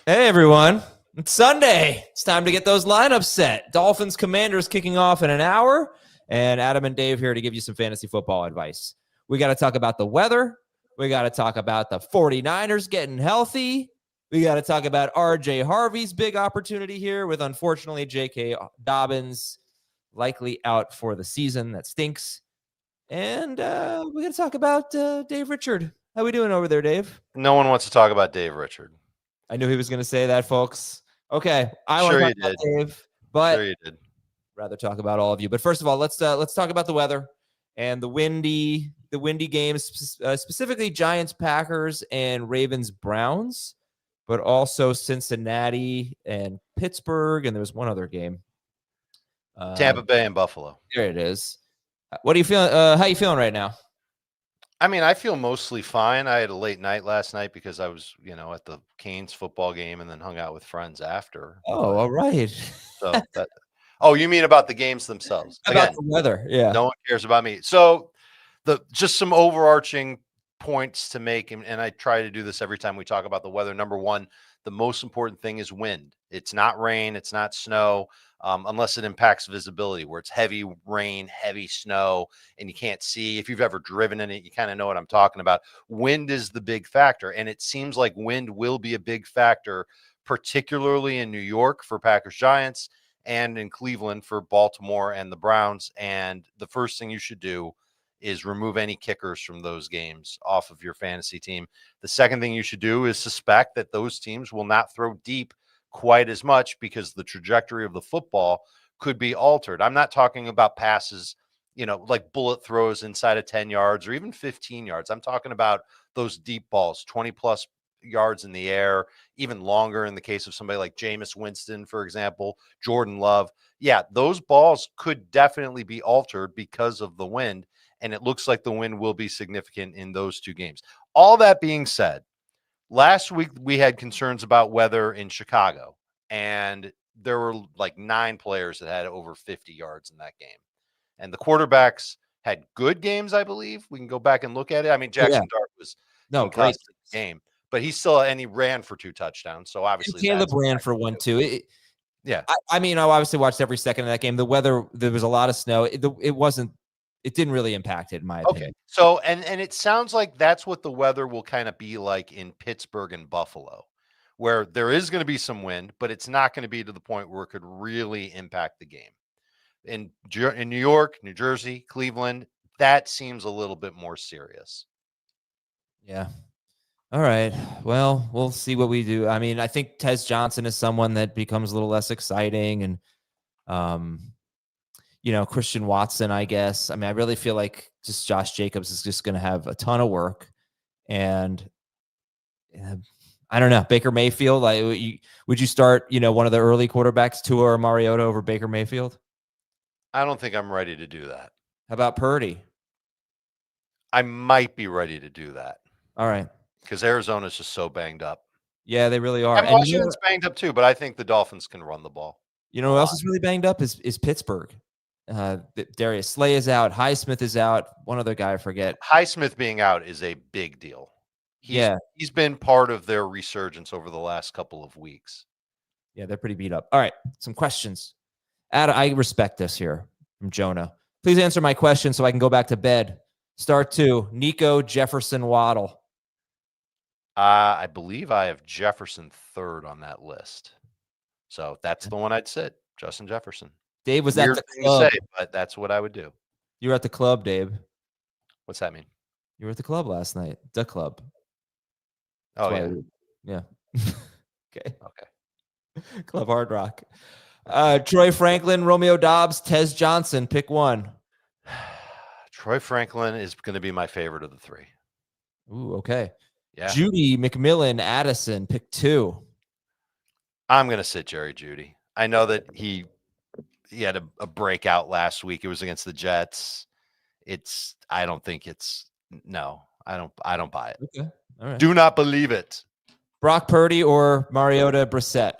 Hey, everyone. It's Sunday. It's time to get those lineups set. Dolphins Commanders kicking off in an hour, and Adam and Dave here to give you some fantasy football advice. We got to talk about the weather. We got to talk about the 49ers getting healthy. We got to talk about RJ Harvey's big opportunity here with, unfortunately, J.K. Dobbins likely out for the season. That stinks. And we got to talk about Dave Richard. How we doing over there, Dave? No one wants to talk about Dave Richard. I knew he was going to say that, folks. Okay, I Sure want to talk about Dave, but sure you did. Rather talk about all of you. But first of all, let's talk about the weather and the windy games, specifically Giants, Packers, and Ravens, Browns, but also Cincinnati and Pittsburgh, and there was one other game, Tampa Bay and Buffalo. There it is. What are you feeling? How are you feeling right now? I mean, I feel mostly fine. I had a late night last night because I was, at the Canes football game and then hung out with friends after. Oh, all right. So that. Oh, you mean about the games themselves? About the weather, yeah. No one cares about me. So just some overarching points to make, and I try to do this every time we talk about the weather. Number one, the most important thing is wind. It's not rain. It's not snow. Unless it impacts visibility, where it's heavy rain, heavy snow, and you can't see. If you've ever driven in it, you kind of know what I'm talking about. Wind is the big factor, and it seems like wind will be a big factor, particularly in New York for Packers Giants and in Cleveland for Baltimore and the Browns. And the first thing you should do is remove any kickers from those games off of your fantasy team. The second thing you should do is suspect that those teams will not throw deep quite as much because the trajectory of the football could be altered. I'm not talking about passes, like bullet throws inside of 10 yards or even 15 yards. I'm talking about those deep balls, 20 plus yards in the air, even longer in the case of somebody like Jameis Winston, for example, Jordan Love. Yeah, those balls could definitely be altered because of the wind, and it looks like the wind will be significant in those two games. All that being said, last week, we had concerns about weather in Chicago, and there were like 9 players that had over 50 yards in that game. And the quarterbacks had good games, I believe. We can go back and look at it. I mean, Jackson Dart was Great game, but he ran for 2 touchdowns. So obviously, Caleb ran for 1 too. Yeah. I mean, I obviously watched every second of that game. The weather, there was a lot of snow. It didn't really impact it, in my opinion. Okay. So, and it sounds like that's what the weather will kind of be like in Pittsburgh and Buffalo, where there is going to be some wind, but it's not going to be to the point where it could really impact the game. In New York, New Jersey, Cleveland, that seems a little bit more serious. Yeah. All right. Well, we'll see what we do. I mean, I think Tez Johnson is someone that becomes a little less exciting, and Christian Watson, I guess. I mean, I really feel like just Josh Jacobs is just going to have a ton of work, and I don't know. Baker Mayfield, would you start, one of the early quarterbacks, Tua or Mariota, over Baker Mayfield? I don't think I'm ready to do that. How about Purdy? I might be ready to do that. All right. Because Arizona's just so banged up. Yeah, they really are. And Washington's banged up too, but I think the Dolphins can run the ball. You know who else is really banged up is Pittsburgh. Darius Slay is out. Highsmith is out. One other guy, I forget. Highsmith being out is a big deal. He's been part of their resurgence over the last couple of weeks. Yeah, they're pretty beat up. All right, some questions. I respect this here from Jonah. Please answer my question so I can go back to bed. Start 2, Nico Jefferson Waddle. I believe I have Jefferson 3rd on that list. So that's the one I'd sit, Justin Jefferson. Dave was at the club. But that's what I would do. You were at the club, Dave. What's that mean? You were at the club last night. The club. That's yeah. Okay. Club Hard Rock. Troy Franklin, Romeo Dobbs, Tez Johnson. Pick one. Troy Franklin is going to be my favorite of the 3. Ooh, okay. Yeah. Judy, McMillan, Addison. Pick 2. I'm going to sit Jerry Judy. I know that he had a breakout last week. It was against the Jets. I don't buy it. Okay. All right. Do not believe it. Brock Purdy or Mariota Brissett?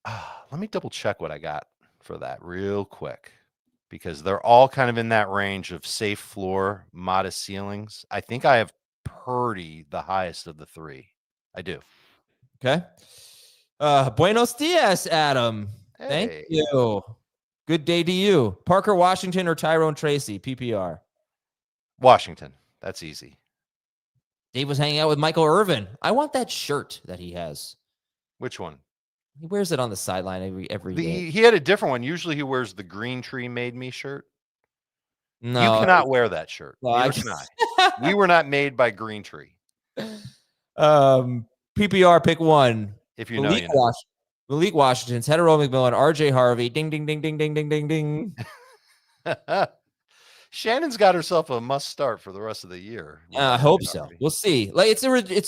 Let me double check what I got for that real quick, because they're all kind of in that range of safe floor, modest ceilings. I think I have Purdy the highest of the 3. I do. Okay. Buenos dias, Adam. Thank Hey. you. Good day to you. Parker Washington or Tyrone Tracy, PPR. Washington. That's easy. Dave was hanging out with Michael Irvin. I want that shirt that he has. Which one? He wears it on the sideline every day. He had a different one. Usually he wears the Green Tree Made Me shirt. No, You cannot wear that shirt. no, Neither can I. We were not made by Green Tree. PPR pick one. If you know, you know. Malik Washington's Hetero McMillan, RJ Harvey. Ding, ding, ding, ding, ding, ding, ding, ding. Shannon's got herself a must start for the rest of the year. I hope so. We'll see. Like it's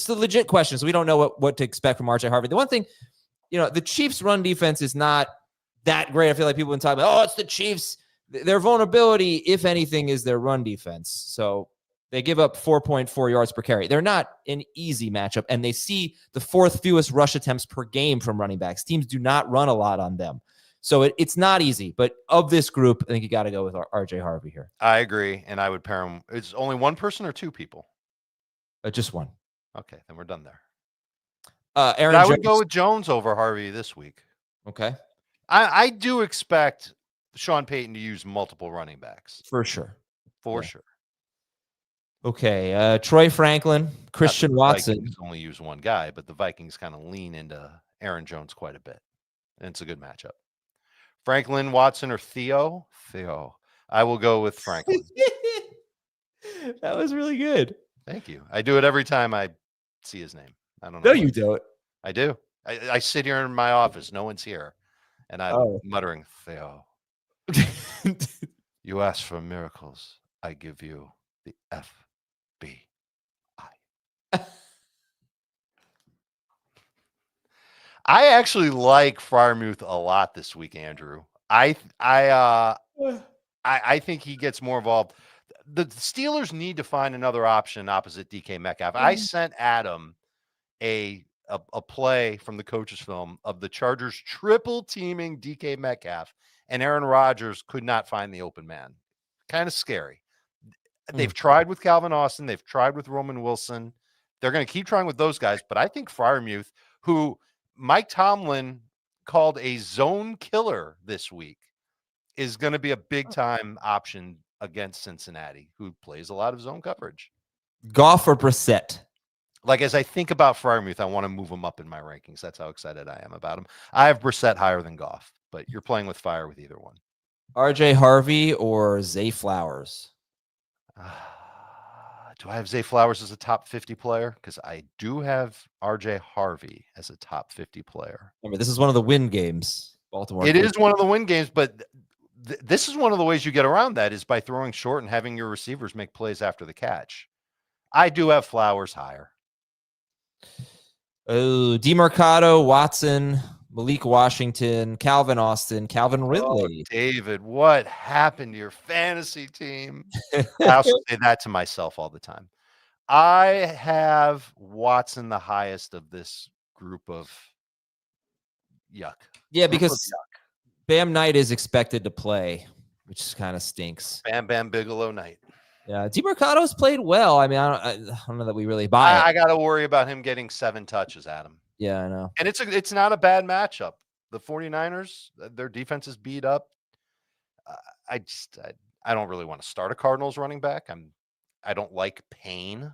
the legit question, so we don't know what to expect from RJ Harvey. The one thing, the Chiefs' run defense is not that great. I feel like people have been talking about, it's the Chiefs. Their vulnerability, if anything, is their run defense. So they give up 4.4 yards per carry. They're not an easy matchup, and they see the fourth fewest rush attempts per game from running backs. Teams do not run a lot on them. So it's not easy, but of this group, I think you got to go with RJ Harvey here. I agree, and I would pair him. It's only one person or two people? Just one. Okay, then we're done there. Aaron I Jones. would go with Jones over Harvey this week. Okay. I do expect Sean Payton to use multiple running backs. For sure. For sure. Okay. Troy Franklin, Christian Watson. Vikings only use one guy, but the Vikings kind of lean into Aaron Jones quite a bit. And it's a good matchup. Franklin, Watson, or Theo? Theo. I will go with Franklin. That was really good. Thank you. I do it every time I see his name. I don't No, know. you don't. I do. I sit here in my office. No one's here. And I'm muttering, Theo. You ask for miracles. I give you the FBI. I actually like Freiermuth a lot this week, Andrew. I think he gets more involved. The Steelers need to find another option opposite DK Metcalf. I sent Adam a play from the coach's film of the Chargers triple teaming DK Metcalf, and Aaron Rodgers could not find the open man. Kind of scary. They've tried with Calvin Austin. They've tried with Roman Wilson. They're going to keep trying with those guys, but I think Freiermuth, who Mike Tomlin called a zone killer this week, is going to be a big-time option against Cincinnati, who plays a lot of zone coverage. Goff or Brissett? Like, as I think about Freiermuth, I want to move him up in my rankings. That's how excited I am about him. I have Brissett higher than Goff, but you're playing with fire with either one. RJ Harvey or Zay Flowers? Do I have Zay Flowers as a top 50 player? Because I do have RJ Harvey as a top 50 player. Remember, this is one of the win games. Baltimore. It is one of the win games, but this is one of the ways you get around that is by throwing short and having your receivers make plays after the catch. I do have Flowers higher. Oh, DeMarcado, Watson, Malik Washington, Calvin Austin, Calvin Ridley. Oh, David, what happened to your fantasy team? I also say that to myself all the time. I have Watson the highest of this group of yuck. Yeah, because Bam Knight is expected to play, which kind of stinks. Bam Bam Bigelow Knight. Yeah, DeMarcado's played well. I mean, I don't know that we really buy it. I got to worry about him getting 7 touches, Adam. Yeah, I know. And it's not a bad matchup. The 49ers, their defense is beat up. I don't really want to start a Cardinals running back. I don't like pain,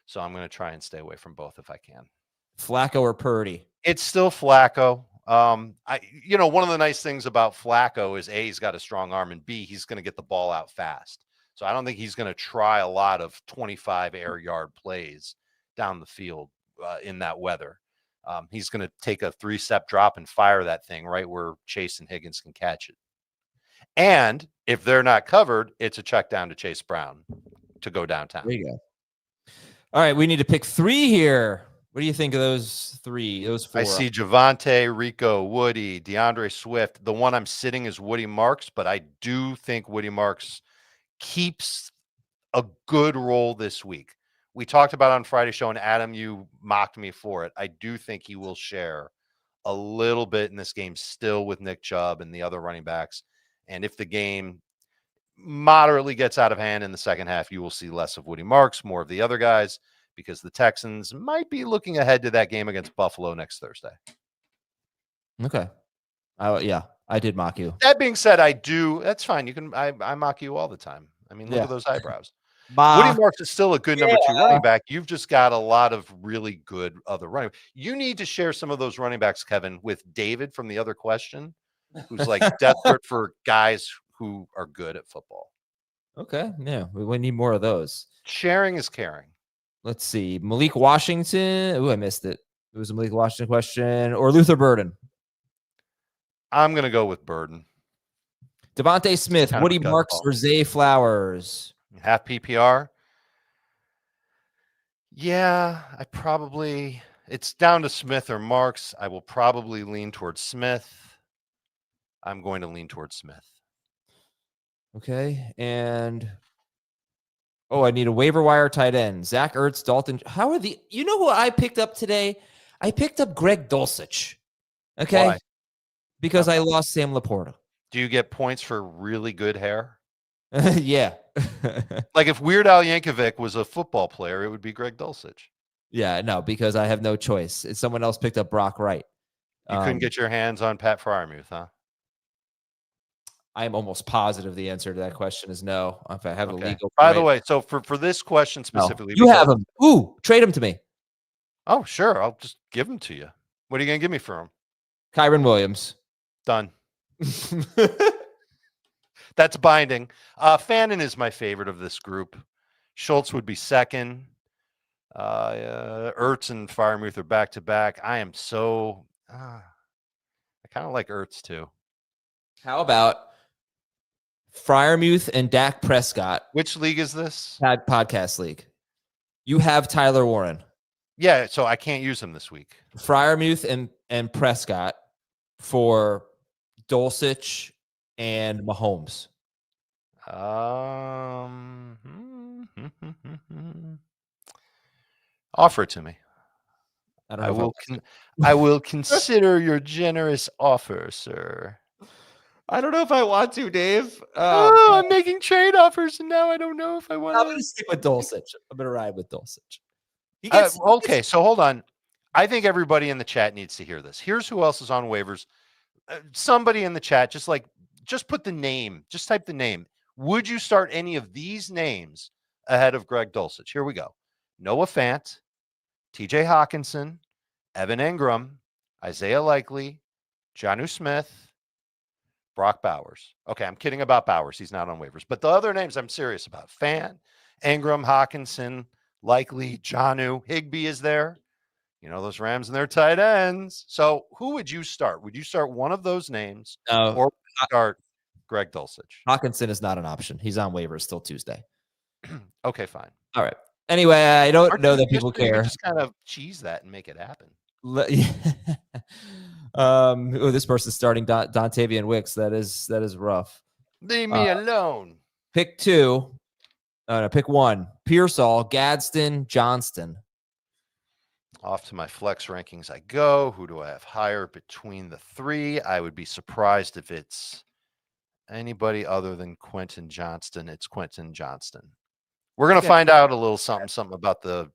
so I'm going to try and stay away from both if I can. Flacco or Purdy? It's still Flacco. One of the nice things about Flacco is A, he's got a strong arm, and B, he's going to get the ball out fast. So I don't think he's going to try a lot of 25 air yard plays down the field in that weather. He's going to take a 3-step drop and fire that thing right where Chase and Higgins can catch it. And if they're not covered, it's a check down to Chase Brown to go downtown. There you go. All right, we need to pick 3 here. What do you think of those 3, those 4? I see Javonte, Rico, Woody, DeAndre Swift. The one I'm sitting is Woody Marks, but I do think Woody Marks keeps a good role this week. We talked about on Friday show, and Adam, you mocked me for it. I do think he will share a little bit in this game still with Nick Chubb and the other running backs. And if the game moderately gets out of hand in the second half, you will see less of Woody Marks, more of the other guys, because the Texans might be looking ahead to that game against Buffalo next Thursday. Okay. Yeah, I did mock you. That being said, I do. That's fine. You can. I mock you all the time. I mean, look Yeah. at those eyebrows. Mock. Woody Marks is still a good number 2 running back. You've just got a lot of really good other running. You need to share some of those running backs, Kevin, with David from the other question, who's like desperate for guys who are good at football. Okay. Yeah, we need more of those. Sharing is caring. Let's see. Malik Washington. Ooh, I missed it. It was a Malik Washington question. Or Luther Burden. I'm going to go with Burden. Devontae Smith, Kind of Woody a gut Marks, call. or Zay Flowers. Half PPR. Yeah, it's down to Smith or Marks. I will probably lean towards Smith. I'm going to lean towards Smith. Okay. And I need a waiver wire tight end. Zach Ertz, Dalton. You know who I picked up today? I picked up Greg Dulcich. Okay. Why? Because I lost Sam Laporta. Do you get points for really good hair? Yeah. Like if Weird Al Yankovic was a football player, it would be Greg Dulcich. Yeah, no, because I have no choice. Someone else picked up Brock Wright. You couldn't get your hands on Pat Freiermuth, huh? I am almost positive the answer to that question is no. If I have a legal. By the way, so for this question specifically, you have him. Ooh, trade him to me. Oh, sure. I'll just give him to you. What are you going to give me for him? Kyron Williams. Done. That's binding. Fannin is my favorite of this group. Schultz would be second. Ertz and Freiermuth are back to back. I am so. I kind of like Ertz too. How about Freiermuth and Dak Prescott? Which league is this? Podcast league. You have Tyler Warren. Yeah, so I can't use him this week. Freiermuth and Prescott for Dulcich and Mahomes. Offer it to me. I will. I will consider your generous offer, sir. I don't know if I want to, Dave. I'm making trade offers, and now I don't know if I want to. I'm going to stick with Dulcich. I'm going to ride with Dulcich. Okay, so hold on. I think everybody in the chat needs to hear this. Here's who else is on waivers. Somebody in the chat, just put the name. Just type the name. Would you start any of these names ahead of Greg Dulcich? Here we go. Noah Fant, TJ Hawkinson, Evan Ingram, Isaiah Likely, Jonnu Smith, Brock Bowers. Okay, I'm kidding about Bowers. He's not on waivers. But the other names I'm serious about. Fant, Ingram, Hawkinson, Likely, Jonnu, Higbee is there. You know, those Rams and their tight ends. So who would you start? Would you start one of those names or start Greg Dulcich? Hawkinson is not an option. He's on waivers till Tuesday. Okay, fine. All right. Anyway, I don't know that people care. Just kind of cheese that and make it happen. This person's starting Dontavian Wicks. That is rough. Leave me alone. Pick two. Pick one. Pearsall, Gadsden, Johnston. Off to my flex rankings I go. Who do I have higher between the three? I would be surprised if it's anybody other than Quentin Johnston. It's Quentin Johnston. We're going to find out a little something about the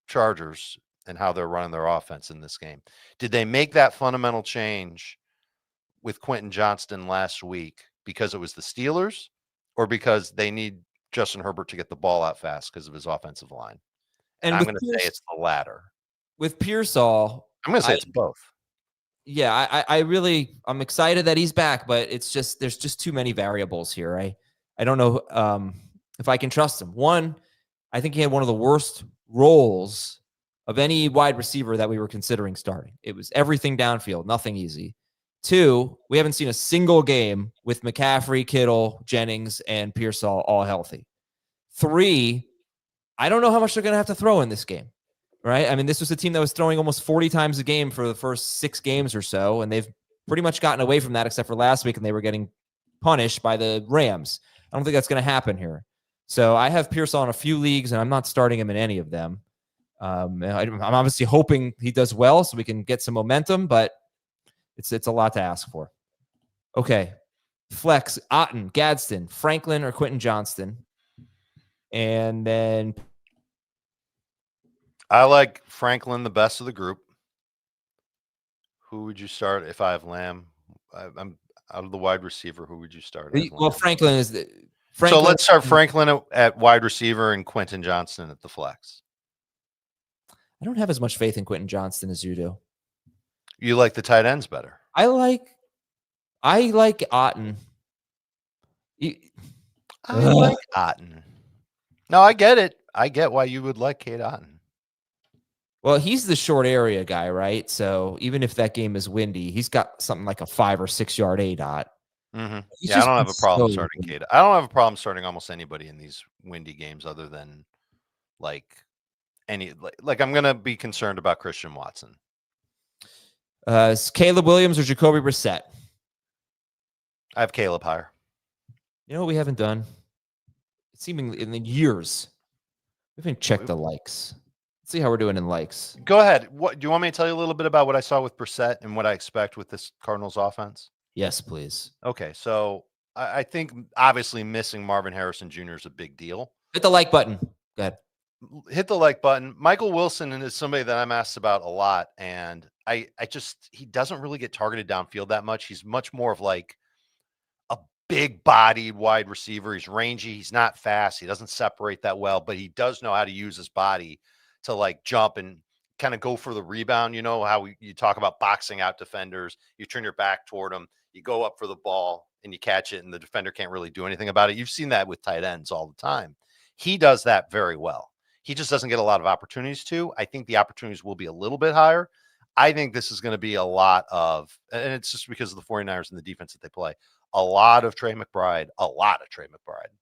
Chargers and how they're running their offense in this game. Did they make that fundamental change with Quentin Johnston last week because it was the Steelers or because they need Justin Herbert to get the ball out fast because of his offensive line? And I'm going to say it's the latter. With Pearsall, I'm going to say it's both. Yeah, I'm excited that he's back, but there's just too many variables here. I don't know if I can trust him. One, I think he had one of the worst roles of any wide receiver that we were considering starting. It was everything downfield, nothing easy. Two, we haven't seen a single game with McCaffrey, Kittle, Jennings, and Pearsall all healthy. Three, I don't know how much they're going to have to throw in this game, right? I mean, this was a team that was throwing almost 40 times a game for the first 6 games or so, and they've pretty much gotten away from that except for last week, and they were getting punished by the Rams. I don't think that's going to happen here. So I have Pearsall in a few leagues, and I'm not starting him in any of them. I'm obviously hoping he does well so we can get some momentum, but it's a lot to ask for. Okay. Flex, Otten, Gadsden, Franklin, or Quentin Johnston. And then I like Franklin the best of the group. Who would you start if I have Lamb? I'm out of the wide receiver. Who would you start? Well, Franklin is the So let's start Franklin at wide receiver and Quentin Johnston at the flex. I don't have as much faith in Quentin Johnston as you do. You like the tight ends better. I like Otten. I like Otten. No, I get it. I get why you would like Cade Otten. Well, he's the short area guy, right? So even if that game is windy, he's got something like a 5 or 6 yard A dot. Mm-hmm. Yeah, I don't have a problem starting Cade. I don't have a problem starting almost anybody in these windy games other than like like I'm gonna be concerned about Christian Watson. Caleb Williams or Jacoby Brissett? I have Caleb higher. You know what we haven't done? Seemingly in the years. We haven't checked the likes. Let's see how we're doing in likes. Go ahead. What do you want me to tell you a little bit about what I saw with Brissett and what I expect with this Cardinals offense? Yes, please. Okay, so I think obviously missing Marvin Harrison Jr. is a big deal. Hit the like button. Go ahead. Hit the like button. Michael Wilson is somebody that I'm asked about a lot, and I just he doesn't really get targeted downfield that much. He's much more of like a big-bodied wide receiver. He's rangy. He's not fast. He doesn't separate that well, but he does know how to use his body to like jump and kind of go for the rebound. You know how you talk about boxing out defenders. You turn your back toward them, you go up for the ball, and you catch it, and the defender can't really do anything about it. You've seen that with tight ends all the time. He does that very well. He just doesn't get a lot of opportunities to. I think the opportunities will be a little bit higher. I think this is going to be a lot of, and it's just because of the 49ers and the defense that they play, a lot of Trey McBride.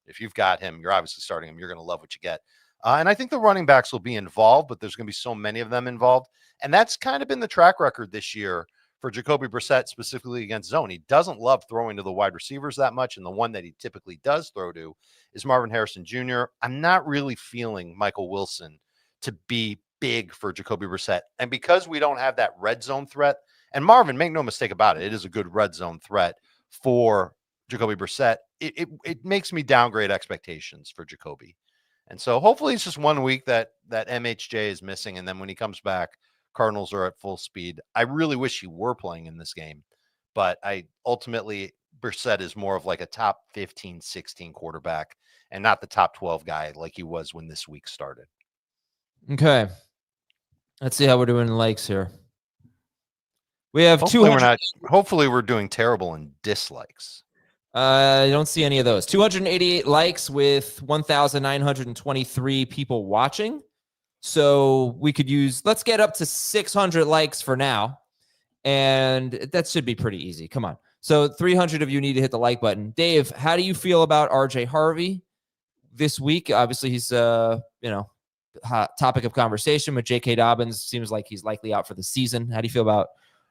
If you've got him, you're obviously starting him. You're going to love what you get. And I think the running backs will be involved, but there's going to be so many of them involved. And that's kind of been the track record this year for Jacoby Brissett, specifically against zone. He doesn't love throwing to the wide receivers that much, and the one that he typically does throw to is Marvin Harrison Jr. I'm not really feeling Michael Wilson to be big for Jacoby Brissett. And because we don't have that red zone threat, and Marvin, make no mistake about it, it is a good red zone threat for Jacoby Brissett, it makes me downgrade expectations for Jacoby. And so hopefully it's just 1 week that MHJ is missing, and then when he comes back, Cardinals are at full speed. I really wish he were playing in this game, but ultimately Brissett is more of like a top 15, 16 quarterback and not the top 12 guy like he was when this week started. Okay. Let's see how we're doing in likes here. We have hopefully we're doing terrible in dislikes. I don't see any of those. 288 likes with 1,923 people watching. So we could let's get up to 600 likes for now. And that should be pretty easy. Come on. So 300 of you need to hit the like button. Dave, how do you feel about RJ Harvey this week? Obviously, he's, hot topic of conversation with J.K. Dobbins. Seems like he's likely out for the season. How do you feel about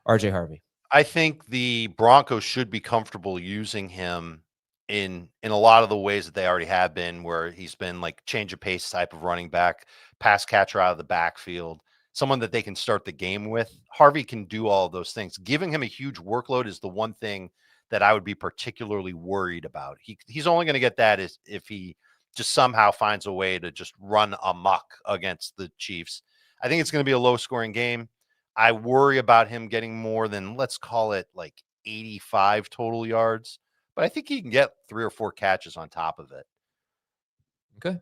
RJ Harvey? I think the Broncos should be comfortable using him in a lot of the ways that they already have been, where he's been like change of pace type of running back, pass catcher out of the backfield, someone that they can start the game with. Harvey can do all of those things. Giving him a huge workload is the one thing that I would be particularly worried about. He's only going to get that if he just somehow finds a way to just run amok against the Chiefs. I think it's going to be a low scoring game. I worry about him getting more than, let's call it like 85 total yards, but I think he can get 3 or 4 catches on top of it. Okay.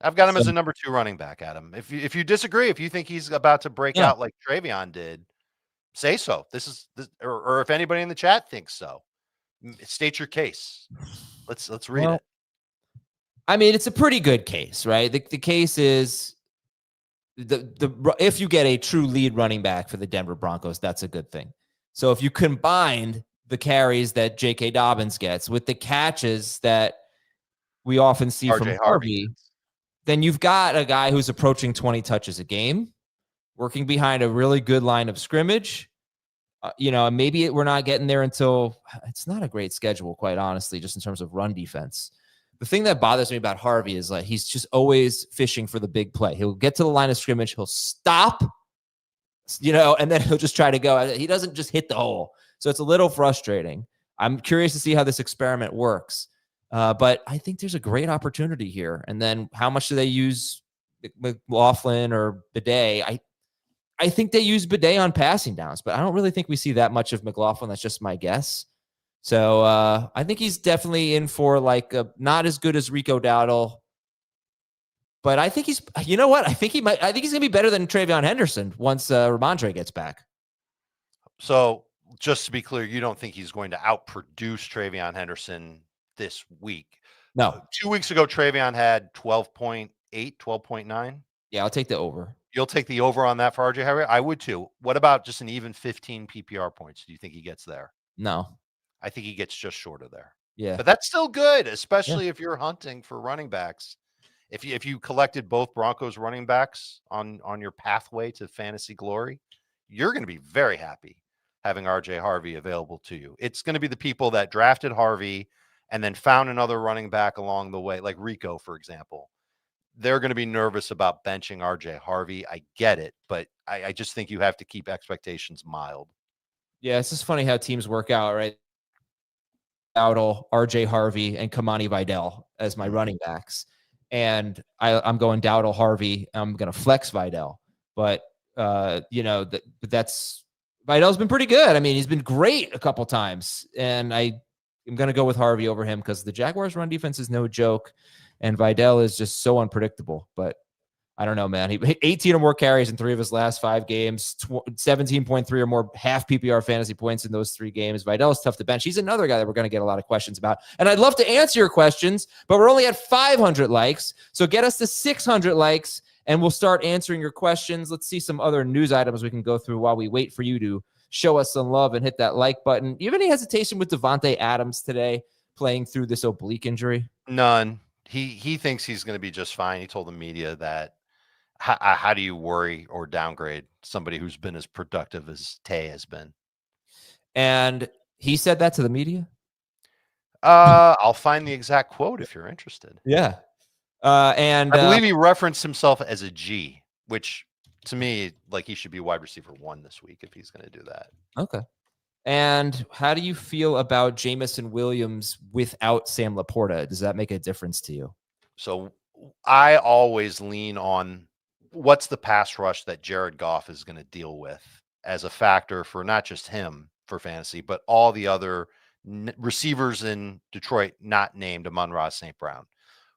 I've got him as a number 2 running back, Adam. If you disagree, if you think he's about to break out like Travion did, say so. Or if anybody in the chat thinks so, state your case. Let's read it. I mean, it's a pretty good case, right? The case is if you get a true lead running back for the Denver Broncos, that's a good thing. So if you combined the carries that J.K. Dobbins gets with the catches that we often see from Harvey, then you've got a guy who's approaching 20 touches a game, working behind a really good line of scrimmage. Maybe we're not getting there until it's not a great schedule, quite honestly, just in terms of run defense. The thing that bothers me about Harvey is like he's just always fishing for the big play. He'll get to the line of scrimmage, he'll stop, and then he'll just try to go. He doesn't just hit the hole. So it's a little frustrating. I'm curious to see how this experiment works. But I think there's a great opportunity here. And then how much do they use McLaughlin or Bidet. I think they use Bidet on passing downs, but I don't really think we see that much of McLaughlin. That's just my guess. So I think he's definitely in for like not as good as Rico Dowdle, but I think he's, you know what? I think he's going to be better than Travion Henderson once Ramondre gets back. So just to be clear, you don't think he's going to outproduce Travion Henderson this week? No. 2 weeks ago, Travion had 12.8, 12.9. Yeah, I'll take the over. You'll take the over on that for RJ Harvey? I would too. What about just an even 15 PPR points? Do you think he gets there? No. I think he gets just short of there. Yeah. But that's still good, especially if you're hunting for running backs. If you collected both Broncos running backs on your pathway to fantasy glory, you're going to be very happy having RJ Harvey available to you. It's going to be the people that drafted Harvey and then found another running back along the way, like Rico, for example. They're going to be nervous about benching RJ Harvey. I get it, but I just think you have to keep expectations mild. Yeah, it's just funny how teams work out, right? Dowdle, RJ Harvey, and Kamani Vidal as my running backs. And I'm going Dowdle, Harvey. I'm going to flex Vidal. But, that's Vidal's been pretty good. I mean, he's been great a couple times. And I'm going to go with Harvey over him because the Jaguars' run defense is no joke. And Vidal is just so unpredictable. But I don't know, man. He 18 or more carries in 3 of his last 5 games, 17.3 or more half PPR fantasy points in those 3 games. Vidal is tough to bench. He's another guy that we're going to get a lot of questions about. And I'd love to answer your questions, but we're only at 500 likes. So get us to 600 likes, and we'll start answering your questions. Let's see some other news items we can go through while we wait for you to show us some love and hit that like button. Do you have any hesitation with Devontae Adams today playing through this oblique injury? None. He thinks he's going to be just fine. He told the media that. How do you worry or downgrade somebody who's been as productive as Tay has been? And he said that to the media? I'll find the exact quote if you're interested. Yeah. And I believe he referenced himself as a G, which to me, like he should be wide receiver 1 this week if he's going to do that. Okay. And how do you feel about Jameson Williams without Sam Laporta? Does that make a difference to you? So I always lean on what's the pass rush that Jared Goff is going to deal with as a factor for not just him for fantasy, but all the other receivers in Detroit not named Amon-Ra St. Brown.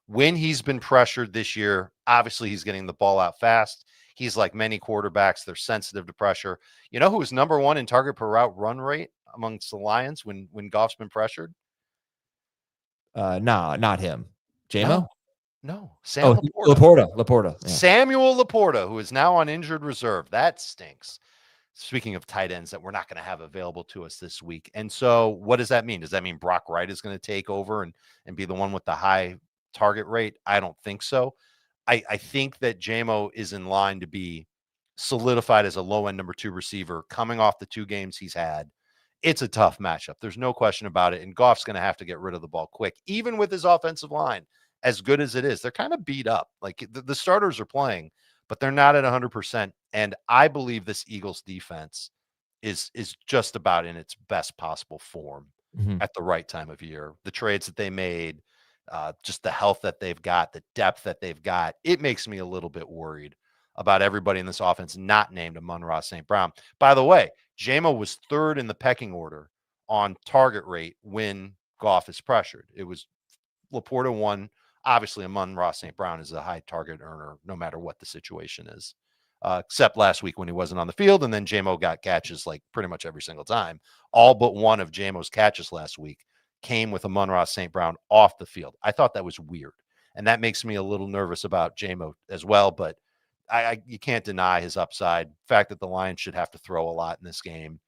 When he's been pressured this year, obviously he's getting the ball out fast. He's like many quarterbacks. They're sensitive to pressure. You know who is number 1 in target per route run rate amongst the Lions when Goff's been pressured? No, not him. JMO? No. Sam Laporta. Yeah. Samuel Laporta, who is now on injured reserve. That stinks. Speaking of tight ends that we're not going to have available to us this week. And so what does that mean? Does that mean Brock Wright is going to take over and be the one with the high target rate? I don't think so. I think that JMO is in line to be solidified as a low-end number 2 receiver coming off the 2 games he's had. It's a tough matchup. There's no question about it. And Goff's going to have to get rid of the ball quick, even with his offensive line. As good as it is, they're kind of beat up. Like the starters are playing, but they're not at 100%. And I believe this Eagles defense is just about in its best possible form at the right time of year. The trades that they made, just the health that they've got, the depth that they've got, it makes me a little bit worried about everybody in this offense not named Amon-Ra St. Brown. By the way, JMO was 3rd in the pecking order on target rate when Goff is pressured. It was Laporta 1. Obviously, Amon-Ra St. Brown is a high target earner no matter what the situation is, except last week when he wasn't on the field. And then JMO got catches like pretty much every single time. All but one of JMO's catches last week came with Amon-Ra St. Brown off the field. I thought that was weird. And that makes me a little nervous about JMO as well. But you can't deny his upside. The fact that the Lions should have to throw a lot in this game.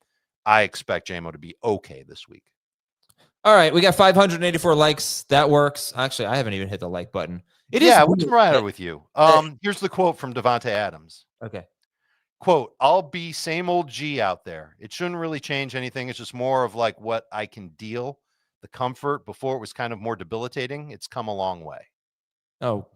I expect JMO to be okay this week. All right, we got 584 likes. That works. Actually, I haven't even hit the like button. What's the matter with you? Here's the quote from Devontae Adams. Okay. Quote, I'll be same old G out there. It shouldn't really change anything. It's just more of like what I can deal. The comfort before it was kind of more debilitating. It's come a long way. Oh,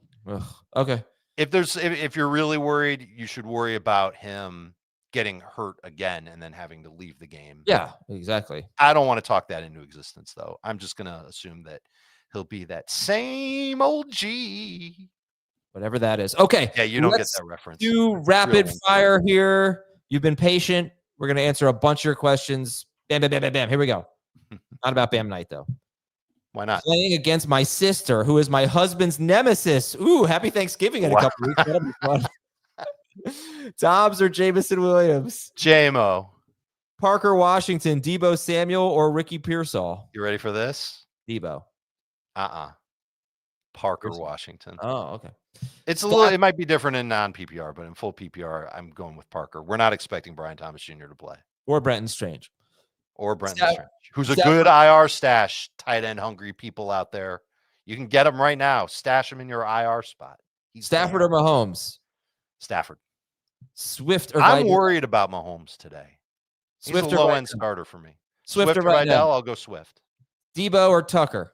okay. If you're really worried, you should worry about him getting hurt again and then having to leave the game. Yeah, exactly. I don't want to talk that into existence, though. I'm just going to assume that he'll be that same old G. whatever that is. Okay. Yeah, you don't get let's that reference. do It's rapid real fire here. You've been patient. We're going to answer a bunch of your questions. Bam, bam, bam, bam, bam. Here we go. Not about Bam Night, though. Why not? Playing against my sister, who is my husband's nemesis. Ooh, happy Thanksgiving in a couple weeks. That'll be fun. Dobbs or Jameson Williams? JMO. Parker Washington, Debo Samuel, or Ricky Pearsall? You ready for this? Debo. Parker Washington. Oh, okay. It's a little. It might be different in non-PPR, but in full PPR, I'm going with Parker. We're not expecting Brian Thomas Jr. to play. Or Brenton Strange. Or Brenton Strange, who's a good IR stash, tight end hungry people out there. You can get him right now. Stash him in your IR spot. Stafford or Mahomes? Stafford. Swift or I'm Vidal? worried about Mahomes today. Swift He's a or low-end starter for me. Swift or Vidal? I'll go Swift. Debo or Tucker?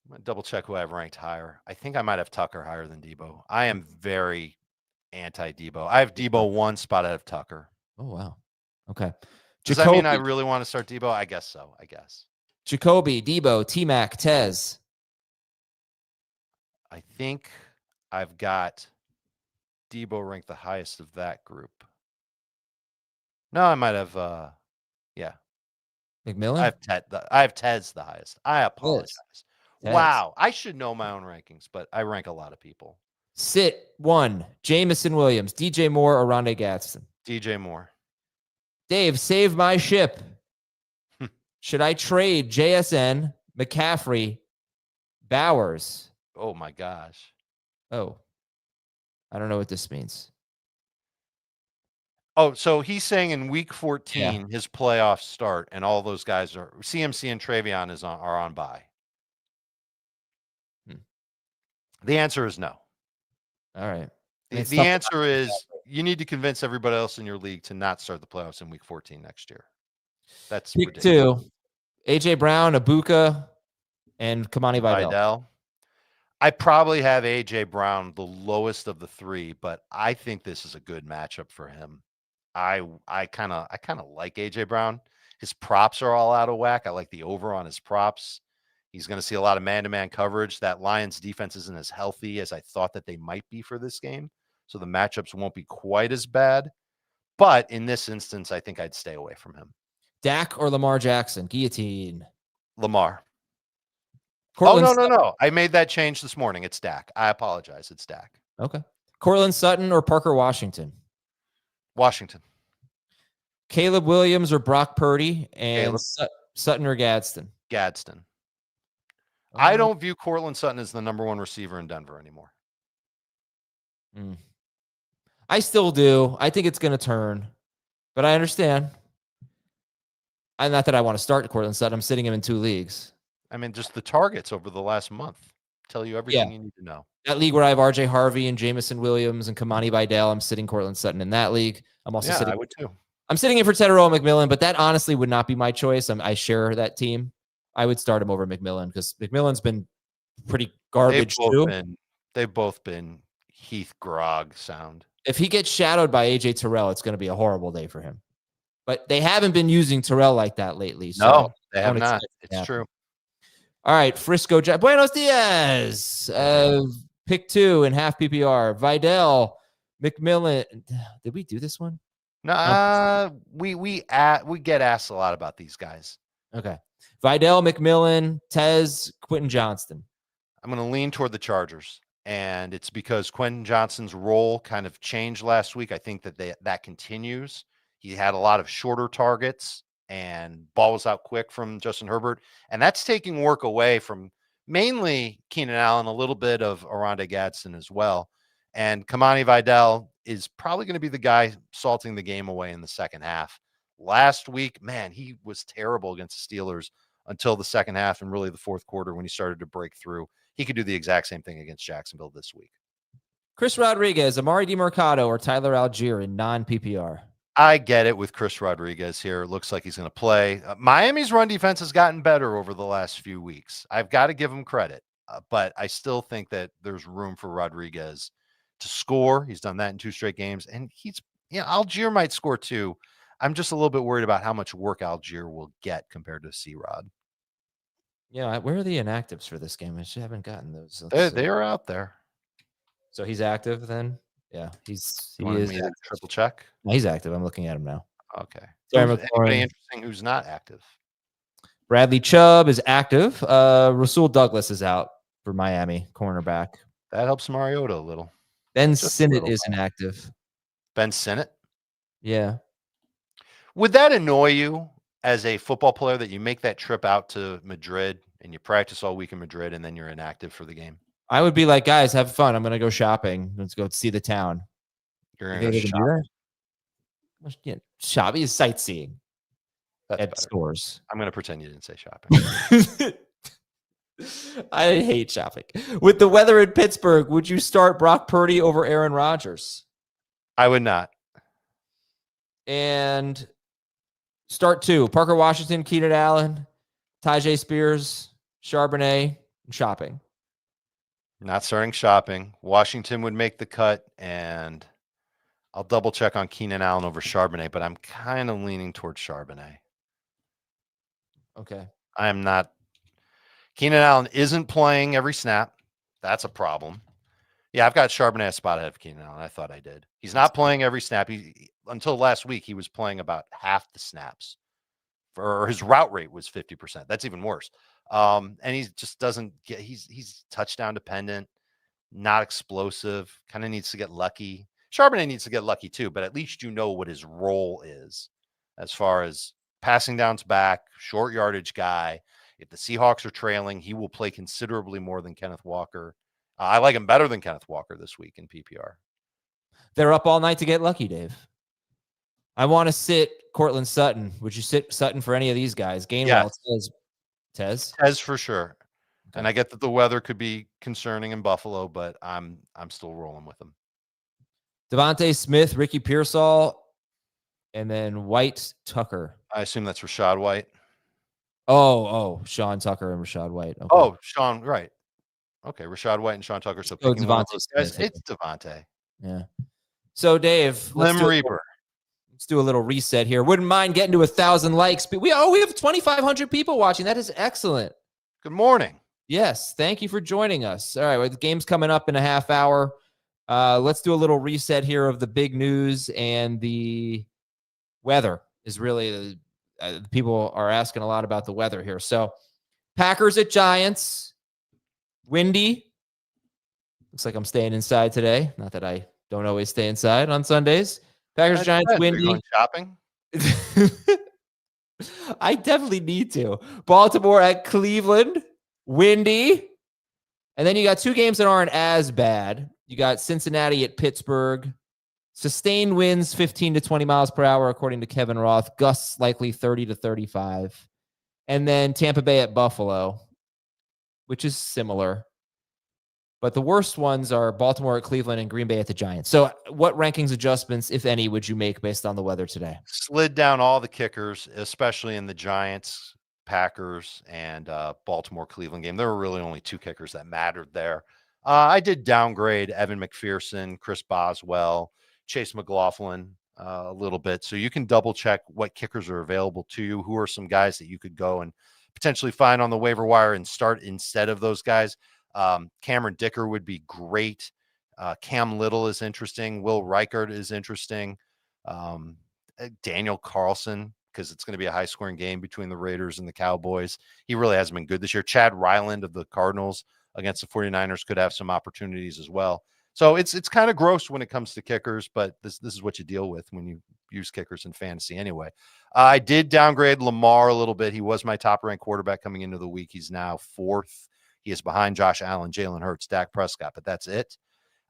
I'm going to double check who I've ranked higher. I think I might have Tucker higher than Debo. I am very anti-Debo. I have Debo one spot out of Tucker. Oh, wow. Okay. Does that mean I really want to start Debo? I guess so. Jacoby, Debo, T-Mac, Tez. I think I've got Debo ranked the highest of that group. No, I might have, McMillan? I have Tez the highest. I apologize. Tez. Wow. I should know my own rankings, but I rank a lot of people. Sit 1, Jameson Williams, DJ Moore, or Rondé Gadsden? DJ Moore. Dave, save my ship. Should I trade JSN, McCaffrey, Bowers? Oh, my gosh. Oh, I don't know what this means. Oh, so he's saying in week 14, his playoff start, and all those guys are CMC and Travion are on bye. The answer is no. All right. The answer is you need to convince everybody else in your league to not start the playoffs in week 14 next year. That's pick ridiculous. 2. AJ Brown, Abuka, and Kamani Vidal. I probably have AJ Brown the lowest of the 3, but I think this is a good matchup for him. I kind of like AJ Brown. His props are all out of whack. I like the over on his props. He's going to see a lot of man-to-man coverage. That Lions defense isn't as healthy as I thought that they might be for this game, so the matchups won't be quite as bad. But in this instance, I think I'd stay away from him. Dak or Lamar Jackson? Guillotine. Lamar. Cortland No. I made that change this morning. It's Dak. I apologize. It's Dak. Okay. Cortland Sutton or Parker Washington? Washington. Caleb Williams or Brock Purdy? And Sutton or Gadsden? Gadsden. I don't view Cortland Sutton as the number 1 receiver in Denver anymore. I still do. I think it's going to turn, but I understand. Not that I want to start Cortland Sutton. I'm sitting him in 2 leagues. I mean, just the targets over the last month tell you everything you need to know. That league where I have RJ Harvey and Jameson Williams and Kamani Vidal, I'm sitting Cortland Sutton in that league. I'm also sitting. I would too. I'm sitting in for Tedero McMillan, but that honestly would not be my choice. I share that team. I would start him over McMillan because McMillan's been pretty garbage They've both been Heath Grog sound. If he gets shadowed by AJ Terrell, it's going to be a horrible day for him. But they haven't been using Terrell like that lately. So no, they have not. It's true. All right, Frisco Buenos Diaz. Pick 2 in half PPR. Vidal, McMillan. Did we do this one? No, we get asked a lot about these guys. Okay. Vidal, McMillan, Tez, Quentin Johnston. I'm going to lean toward the Chargers, and it's because Quentin Johnston's role kind of changed last week. I think that continues. He had a lot of shorter targets, and ball was out quick from Justin Herbert, and that's taking work away from mainly Keenan Allen, a little bit of Rondé Gadsden as well. And Kamani Vidal is probably going to be the guy salting the game away in the second half. Last week, man, he was terrible against the Steelers until the second half and really the fourth quarter when he started to break through. He could do the exact same thing against Jacksonville this week. Chris Rodriguez, Amari DiMercado, or Tyler Algier in non-PPR? I get it with Chris Rodriguez here. Looks like he's going to play. Miami's run defense has gotten better over the last few weeks. I've got to give him credit, but I still think that there's room for Rodriguez to score. He's done that in 2 straight games, and Algier might score too. I'm just a little bit worried about how much work Algier will get compared to C-Rod. Yeah, where are the inactives for this game? I just haven't gotten those. They are out there. So he's active then? Yeah, You he wanted is me to active. triple check? No, he's active. I'm looking at him now. Okay. Terry Anybody McLaurin. interesting who's not active? Bradley Chubb is active. Rasul Douglas is out for Miami, cornerback. That helps Mariota a little. Ben Just a Sinnott little, is though. inactive. Ben Sinnott? Yeah. Would that annoy you as a football player that you make that trip out to Madrid and you practice all week in Madrid and then you're inactive for the game? I would be like, guys, have fun. I'm going to go shopping. Let's go see the town. You're You going think to they go can do shop. that? Yeah, shopping is sightseeing That's at better. stores. I'm going to pretend you didn't say shopping. I hate shopping. With the weather in Pittsburgh, would you start Brock Purdy over Aaron Rodgers? I would not. And start 2. Parker Washington, Keenan Allen, Tyjae Spears, Charbonnet, and shopping. Not starting shopping. Washington would make the cut, and I'll double check on Keenan Allen over Charbonnet, but I'm kind of leaning towards Charbonnet. Okay. I am not. Keenan Allen isn't playing every snap. That's a problem. Yeah, I've got Charbonnet a spot ahead of Keenan Allen. I thought I did. He's not playing every snap. Until last week, he was playing about half the snaps. Or his route rate was 50%. That's even worse. And he just doesn't get. He's touchdown dependent, not explosive. Kind of needs to get lucky. Charbonnet needs to get lucky too, but at least you know what his role is, as far as passing downs back, short yardage guy. If the Seahawks are trailing, he will play considerably more than Kenneth Walker. I like him better than Kenneth Walker this week in PPR. They're up all night to get lucky, Dave. I want to sit Cortland Sutton. Would you sit Sutton for any of these guys? Gainwell, yes. Tez for sure. Okay. And I get that the weather could be concerning in Buffalo, but I'm still rolling with him. Devontae Smith, Ricky Pearsall, and then White Tucker. I assume that's Rashad White. Oh, Sean Tucker and Rashad White. Okay. Oh, Sean, right. Okay, Rashad White and Sean Tucker. So picking one of those guys, it's Devontae. Yeah. So Dave, let's do a little reset here. Wouldn't mind getting to 1,000 likes. But we have 2,500 people watching. That is excellent. Good morning. Yes, thank you for joining us. All right, well, the game's coming up in a half hour. Let's do a little reset here of the big news, and the weather is really people are asking a lot about the weather here. So Packers at Giants, windy. Looks like I'm staying inside today. Not that I don't always stay inside on Sundays. Packers, Giants, windy. Going shopping? I definitely need to. Baltimore at Cleveland, windy. And then you got 2 games that aren't as bad. You got Cincinnati at Pittsburgh. Sustained winds 15 to 20 miles per hour, according to Kevin Roth. Gusts likely 30 to 35. And then Tampa Bay at Buffalo, which is similar. But the worst ones are Baltimore at Cleveland and Green Bay at the Giants. So what rankings adjustments, if any, would you make based on the weather today? Slid down all the kickers, especially in the Giants, Packers, and Baltimore Cleveland game. There were really only 2 kickers that mattered there. I did downgrade Evan McPherson, Chris Boswell, Chase McLaughlin a little bit. So you can double check what kickers are available to you. Who are some guys that you could go and potentially find on the waiver wire and start instead of those guys? Cameron Dicker would be great. Cam Little is interesting. Will Reichert is interesting. Daniel Carlson, because it's going to be a high scoring game between the Raiders and the Cowboys. He really hasn't been good this year. Chad Ryland of the Cardinals against the 49ers could have some opportunities as well. So it's kind of gross when it comes to kickers, but this is what you deal with when you use kickers in fantasy anyway. I did downgrade Lamar a little bit. He was my top ranked quarterback coming into the week. He's now 4th. He is behind Josh Allen, Jalen Hurts, Dak Prescott, but that's it.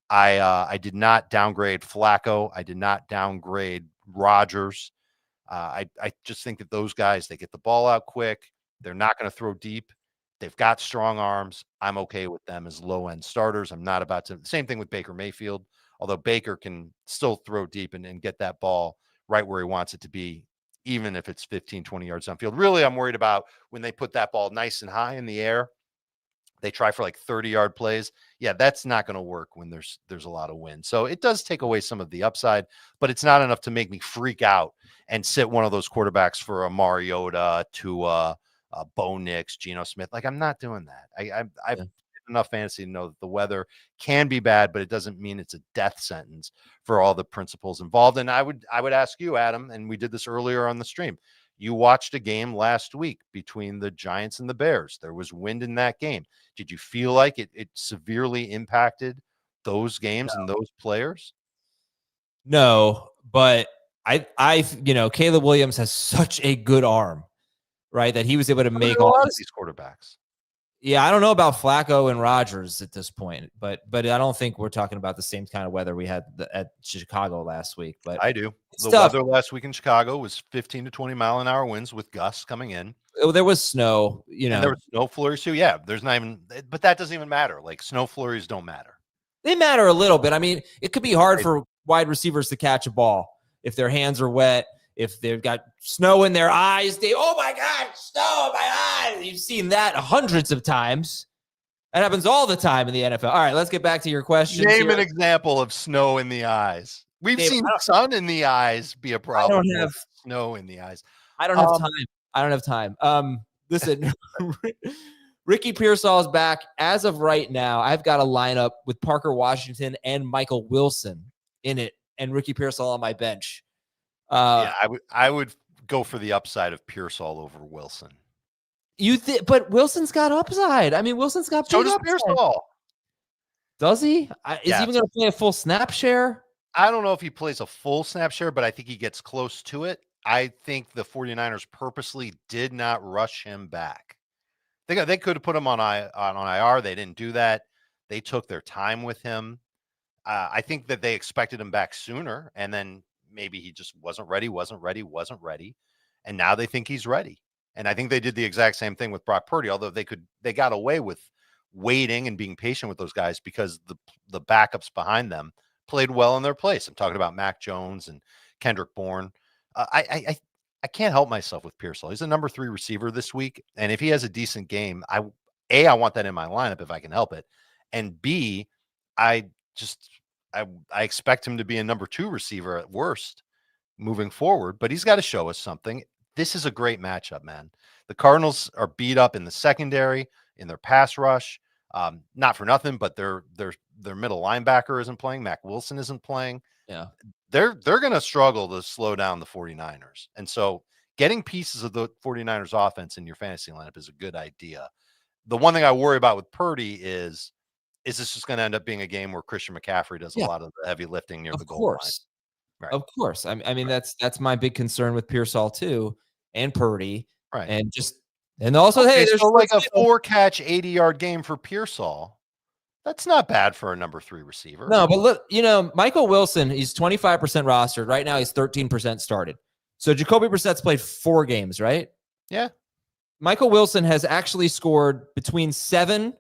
I did not downgrade Flacco. I did not downgrade Rodgers. I just think that those guys, they get the ball out quick. They're not going to throw deep. They've got strong arms. I'm okay with them as low-end starters. I'm not about to. Same thing with Baker Mayfield, although Baker can still throw deep and get that ball right where he wants it to be, even if it's 15, 20 yards downfield. Really, I'm worried about when they put that ball nice and high in the air. They try for like 30-yard plays. Yeah, that's not going to work when there's a lot of wind. So it does take away some of the upside, but it's not enough to make me freak out and sit one of those quarterbacks for a Mariota to Bo Nix, Geno Smith. Like, I'm not doing that. enough fantasy to know that the weather can be bad, but it doesn't mean it's a death sentence for all the principals involved. And I would ask you, Adam, and we did this earlier on the stream. You watched a game last week between the Giants and the Bears. There was wind in that game. Did you feel like it severely impacted those games and those players? No, but Caleb Williams has such a good arm, right? That he was able to make a all lot of these quarterbacks. Yeah, I don't know about Flacco and Rodgers at this point, but I don't think we're talking about the same kind of weather we had at Chicago last week. But I do. The tough. weather last week in Chicago was 15 to 20 mile an hour winds with gusts coming in. There was snow, And there was snow flurries too. Yeah, there's not even, but that doesn't even matter. Like snow flurries don't matter. They matter a little bit. I mean, it could be hard for wide receivers to catch a ball if their hands are wet, if they've got snow in their eyes. Oh my God, snow in my eyes. You've seen that hundreds of times. That happens all the time in the NFL. All right, let's get back to your question. Name an example of snow in the eyes. We've seen sun in the eyes be a problem. I don't have snow in the eyes. I don't have time. I don't have time. Listen, Ricky Pearsall is back. As of right now, I've got a lineup with Parker Washington and Michael Wilson in it, and Ricky Pearsall on my bench. I would go for the upside of Pearsall over Wilson. But Wilson's got upside. I mean, Wilson's got so big does upside. Pearsall. Does he? Is he even going to play a full snap share? I don't know if he plays a full snap share, but I think he gets close to it. I think the 49ers purposely did not rush him back. They could have put him on IR. They didn't do that. They took their time with him. I think that they expected him back sooner, and then maybe he just wasn't ready. And now they think he's ready. And I think they did the exact same thing with Brock Purdy, although they got away with waiting and being patient with those guys because the backups behind them played well in their place. I'm talking about Mac Jones and Kendrick Bourne. I can't help myself with Pearsall. He's a number 3 receiver this week. And if he has a decent game, I want that in my lineup if I can help it. And B, I expect him to be a number 2 receiver at worst moving forward, but he's got to show us something. This is a great matchup, man. The Cardinals are beat up in the secondary, in their pass rush. Not for nothing, but their middle linebacker isn't playing. Mac Wilson isn't playing. Yeah. They're going to struggle to slow down the 49ers. And so getting pieces of the 49ers offense in your fantasy lineup is a good idea. The one thing I worry about with Purdy is this just going to end up being a game where Christian McCaffrey does a lot of the heavy lifting near the goal line? Right. Of course. I mean, that's my big concern with Pearsall too, and Purdy. Right. And also, hey, there's like a 4-catch, 80-yard game for Pearsall. That's not bad for a number 3 receiver. No, but look, Michael Wilson, he's 25% rostered. Right now, he's 13% started. So Jacoby Brissett's played 4 games, right? Yeah. Michael Wilson has actually scored between 7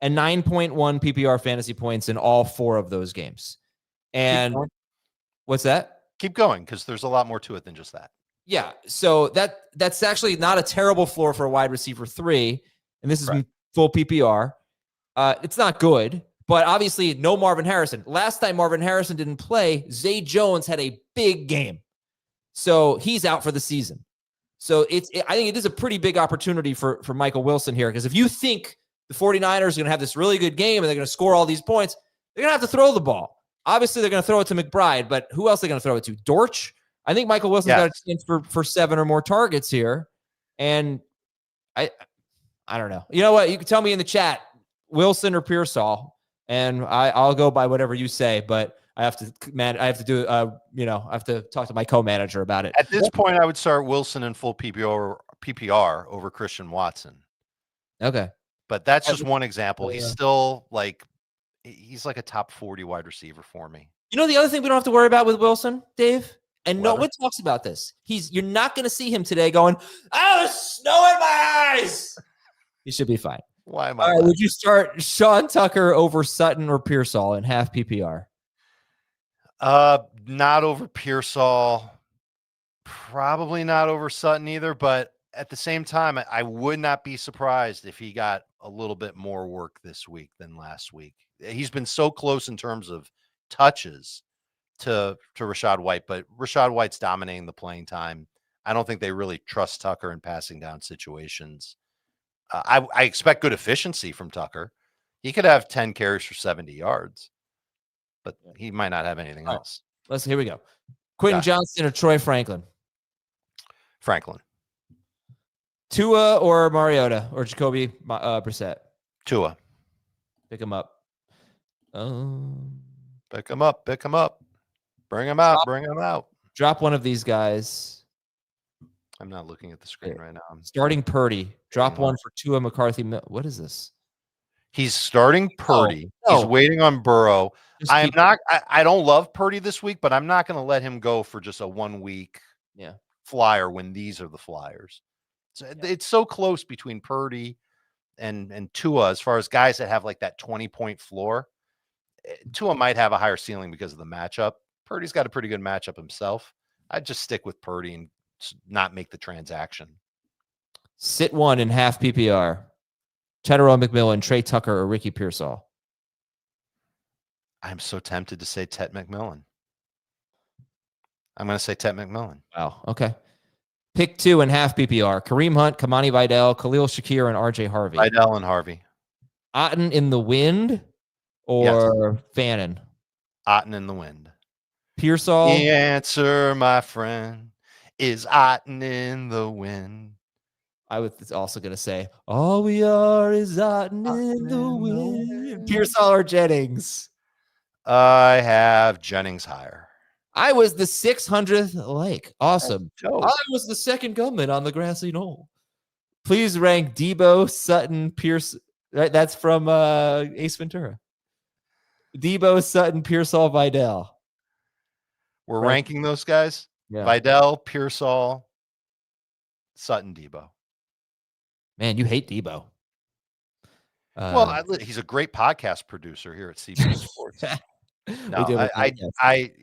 and 9.1 PPR fantasy points in all 4 of those games. And what's that? Keep going, because there's a lot more to it than just that. Yeah. So that's actually not a terrible floor for a wide receiver 3. And this is full PPR. It's not good, but obviously no Marvin Harrison. Last time Marvin Harrison didn't play, Zay Jones had a big game. So he's out for the season. So I think it is a pretty big opportunity for Michael Wilson here, because if you think the 49ers are going to have this really good game and they're going to score all these points, they're going to have to throw the ball. Obviously, they're going to throw it to McBride, but who else are they going to throw it to? Dortch? I think Michael Wilson's got a chance for 7 or more targets here. And I don't know. You know what? You can tell me in the chat, Wilson or Pearsall, and I'll go by whatever you say, but I have to talk to my co-manager about it. At this point, I would start Wilson in full PPR over Christian Watson. Okay. But that's just one example. He's still he's like a top 40 wide receiver for me. You know, the other thing we don't have to worry about with Wilson, Dave, and no one talks about this. You're not going to see him today going, "Oh, snow in my eyes." He should be fine. Why am I? All right, would you start Sean Tucker over Sutton or Pearsall in half PPR? Not over Pearsall. Probably not over Sutton either. But at the same time, I would not be surprised if he got a little bit more work this week than last week. He's been so close in terms of touches to Rachaad White, but Rachaad White's dominating the playing time. I don't think they really trust Tucker in passing down situations. I expect good efficiency from Tucker, He could have 10 carries for 70 yards, but he might not have anything All right. else. Here we go. Quentin Johnston or Troy Franklin? Franklin. Tua or Mariota or Jacoby Brissett? Tua. Pick him up. Pick him up. Pick him up. Bring him out. Bring him out. Drop one of these guys. I'm not looking at the screen right now. Starting Purdy. Drop one for Tua McCarthy. What is this? He's starting Purdy. He's waiting on Burrow. I don't love Purdy this week, but I'm not going to let him go for just a 1 week flyer when these are the flyers. So it's so close between Purdy and Tua as far as guys that have like that 20-point floor. Tua might have a higher ceiling because of the matchup. Purdy's got a pretty good matchup himself. I'd just stick with Purdy and not make the transaction. Sit one in half PPR. Tedero McMillan, Trey Tucker, or Ricky Pearsall? I'm so tempted to say Tet McMillan. I'm going to say Tet McMillan. Wow. Okay. Pick 2 in half PPR. Kareem Hunt, Kamani Vidal, Khalil Shakir, and RJ Harvey. Vidal and Harvey. Otten in the wind or Fannin? Otten in the wind. Pearsall. The answer, my friend, is Otten in the wind. I was also going to say, all we are is Otten in the wind. Pearsall or Jennings? I have Jennings higher. I was the 600th like. Awesome. I was the second gunman on the grassy knoll. Please rank Debo, Sutton, Pierce. Right, that's from Ace Ventura. Debo, Sutton, Pearsall, Vidal. We're ranking those guys? Yeah. Vidal, Pearsall, Sutton, Debo. Man, you hate Debo. Well, he's a great podcast producer here at CBS Sports. No,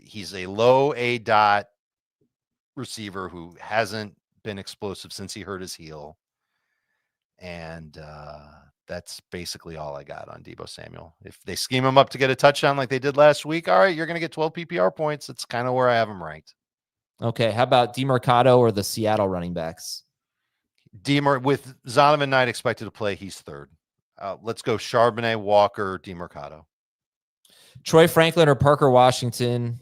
he's a low A dot receiver who hasn't been explosive since he hurt his heel. And that's basically all I got on Debo Samuel. If they scheme him up to get a touchdown like they did last week, all right, you're going to get 12 PPR points. That's kind of where I have him ranked. Okay, how about DeMarcado or the Seattle running backs? With Zonovan Knight expected to play, he's third. Let's go Charbonnet, Walker, DeMarcado. Troy Franklin or Parker Washington?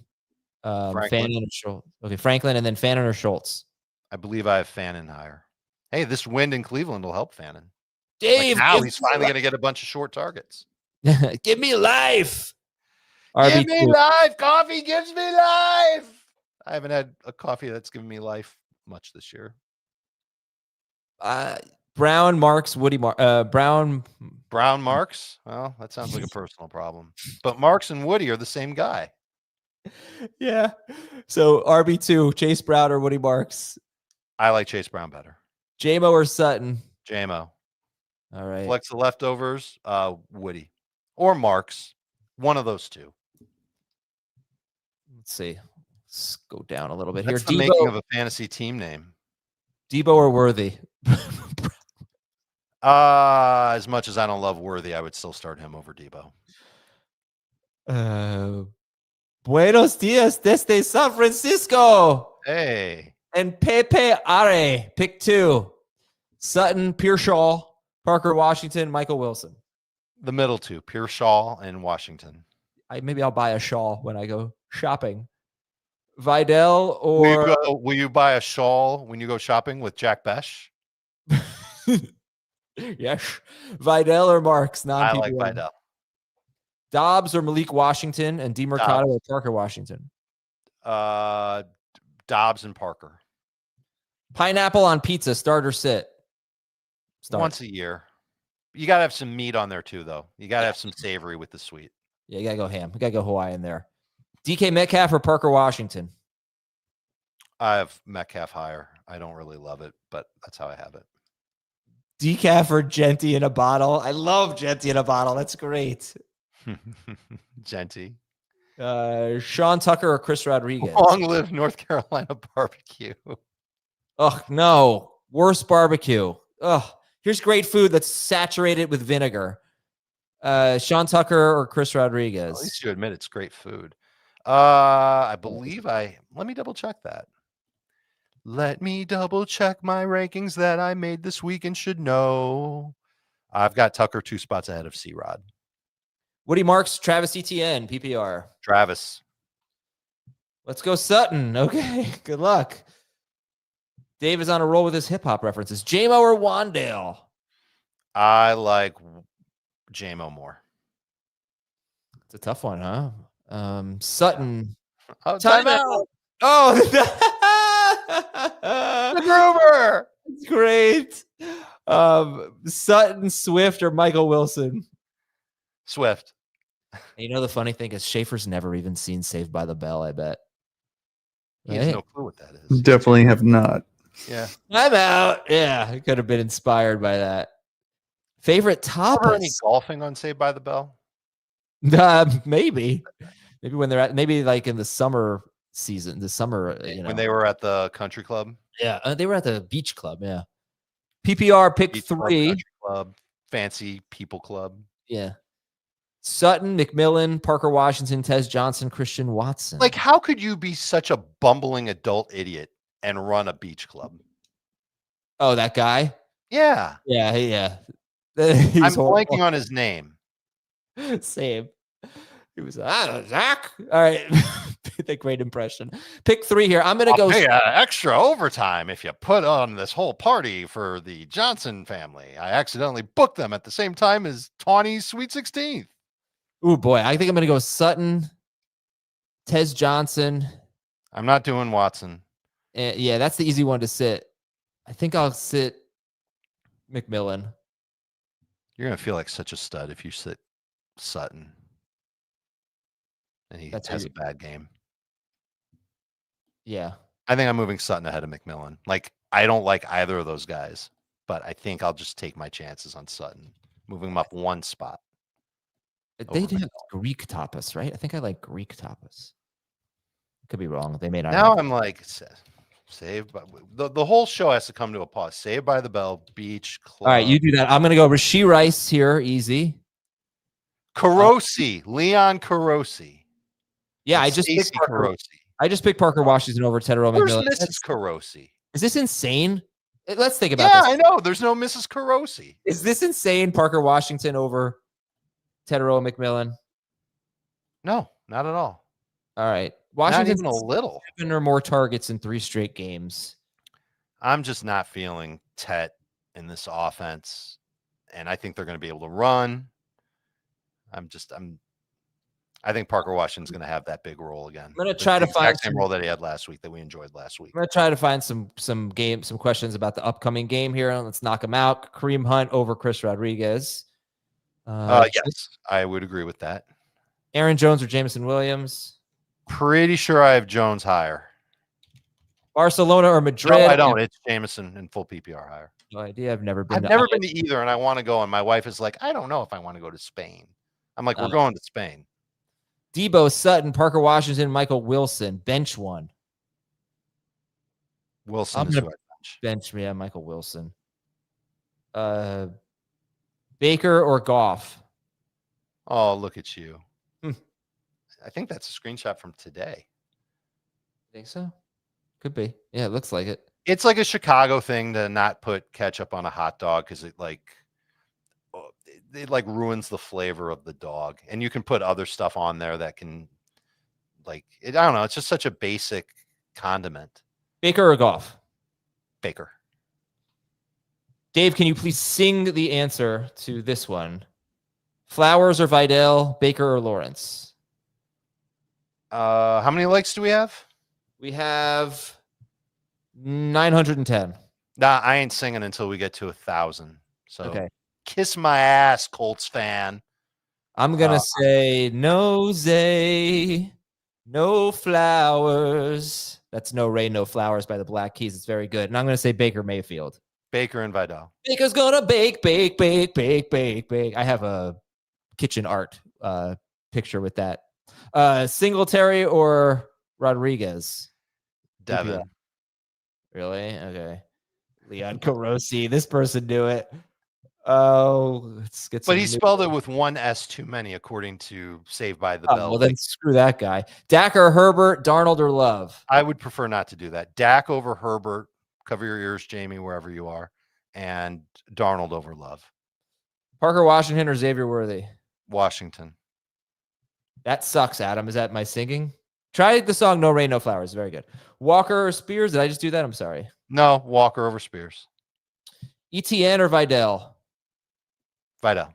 Franklin. Fannin or Schultz. Okay, Franklin and then Fannin or Schultz? I believe I have Fannin higher. Hey, this wind in Cleveland will help Fannin. Dave, now he's finally going to get a bunch of short targets. Give me life. Give me life. Coffee gives me life. I haven't had a coffee that's given me life much this year. Brown, Marks, Woody, Brown, Marks. Well, that sounds like a personal problem. But Marks and Woody are the same guy. Yeah. So RB2, Chase Brown or Woody Marks? I like Chase Brown better. JMO or Sutton? JMO. All right. Flex the leftovers, Woody or Marks. One of those two. Let's see. Let's go down a little bit That's here. The making of a fantasy team name. Debo or Worthy? As much as I don't love Worthy, I would still start him over Debo. Buenos dias desde San Francisco. Hey. And Pepe Are, pick 2. Sutton, Pearsall, Parker Washington, Michael Wilson. The middle two, Pearsall and Washington. Maybe I'll buy a shawl when I go shopping. Vidal or... Will you buy a shawl when you go shopping with Jack Besh? Yes. Vidal or Marks? I like Vidal. Dobbs or Malik Washington and DeMarcado or Parker Washington? Dobbs and Parker. Pineapple on pizza, start or sit? Start. Once a year. You got to have some meat on there too, though. You got to have some savory with the sweet. Yeah, you got to go ham. You got to go Hawaiian there. DK Metcalf or Parker Washington? I have Metcalf higher. I don't really love it, but that's how I have it. Decaf or Genty in a bottle? I love Genty in a bottle. That's great. Genty. Sean Tucker or Chris Rodriguez? Long live North Carolina barbecue. Oh, no. Worst barbecue. Oh, here's great food that's saturated with vinegar. Sean Tucker or Chris Rodriguez? At least you admit it's great food. I believe let me double check that. Let me double check my rankings that I made this week and should know. I've got Tucker 2 spots ahead of C-Rod. Woody Marks, Travis Etienne, PPR. Travis. Let's go Sutton. Okay, good luck. Dave is on a roll with his hip-hop references. J-Mo or Wandale? I like J-Mo more. It's a tough one, huh? Sutton. Oh, timeout. Oh, The Groover. That's great. Sutton, Swift, or Michael Wilson? Swift. You know, the funny thing is Schaefer's never even seen Saved by the Bell, I bet. He has no clue what that is. Definitely have not. Yeah. I'm out. Yeah, I could have been inspired by that. Favorite Ever any tapas? golfing on Saved by the Bell? Maybe when they're maybe like in the summer season, When they were at the country club. Yeah, they were at the beach club. Yeah. PPR pick Beach club, 3. country club, fancy people club. Yeah. Sutton, McMillan, Parker Washington, Tez Johnson, Christian Watson. Like, how could you be such a bumbling adult idiot and run a beach club? Oh, that guy? Yeah. Yeah. I'm blanking on his name. Same. He was Zach. All right. The great impression. Pick 3 here. I'm gonna go pay extra overtime if you put on this whole party for the Johnson family. I accidentally booked them at the same time as Tawny's Sweet 16th. Oh boy, I think I'm gonna go Sutton, Tez Johnson. I'm not doing Watson. Yeah, that's the easy one to sit. I think I'll sit McMillan. You're gonna feel like such a stud if you sit Sutton and he has a bad game. Yeah. I think I'm moving Sutton ahead of McMillan. Like, I don't like either of those guys, but I think I'll just take my chances on Sutton, moving him up one spot. They do have Greek tapas, right? I think I like Greek tapas. Could be wrong. They may not. Now I'm like, Saved by the whole show has to come to a pause. Saved by the Bell, Beach Club. All right, you do that. I'm going to go Rashee Rice here. Easy. Carosi, Leon Carosi. Yeah, I just picked Parker Washington over Tedero McMillan. Where's Mrs. Carosi? Is this insane? Let's think about this. Yeah, I know. There's no Mrs. Carosi. Is this insane? Parker Washington over Tedero McMillan? No, not at all. All right. Washington's not even a little. 7 or more targets in 3 straight games. I'm just not feeling Tet in this offense, and I think they're going to be able to run. I think Parker Washington's going to have that big role again. I'm going to try to find the same role that he had last week that we enjoyed last week. I'm going to try to find some questions about the upcoming game here, and let's knock them out. Kareem Hunt over Chris Rodriguez. Yes, I would agree with that. Aaron Jones or Jameson Williams? Pretty sure I have Jones higher. Barcelona or Madrid? No, I don't. It's Jameson in full PPR higher. No idea. I've never been to either, and I want to go. And my wife is like, I don't know if I want to go to Spain. I'm like, we're going to Spain. Debo, Sutton, Parker Washington, Michael Wilson. Bench one. Wilson is who I bench. Yeah, Michael Wilson. Baker or Goff? Oh, look at you. I think that's a screenshot from today. Think so? Could be. Yeah, it looks like it. It's like a Chicago thing to not put ketchup on a hot dog because it ruins the flavor of the dog. And you can put other stuff on there that can I don't know. It's just such a basic condiment. Baker or Goff? Baker. Dave, can you please sing the answer to this one? Flowers or Vidal, Baker or Lawrence? How many likes do we have? We have 910. Nah, I ain't singing until we get to 1,000. So okay. Kiss my ass, Colts fan. I'm gonna say no Zay, no flowers. That's No Rain, No Flowers by the Black Keys. It's very good. And I'm gonna say Baker Mayfield. Baker and Vidal. Baker's gonna bake. I have a kitchen art picture with that. Singletary or Rodriguez? Devin. Really? Okay. Leon Carosi. This person knew it. Oh, let's get some. But he spelled it with one S too many, according to Saved by the Bell. Well, then screw that guy. Dak or Herbert, Darnold or Love? I would prefer not to do that. Dak over Herbert. Cover your ears, Jamie, wherever you are. And Darnold over Love. Parker Washington or Xavier Worthy? Washington. That sucks, Adam. Is that my singing? Try the song No Rain, No Flowers. Very good. Walker or Spears? Did I just do that? I'm sorry. No, Walker over Spears. ETN or Vidal? Vidal.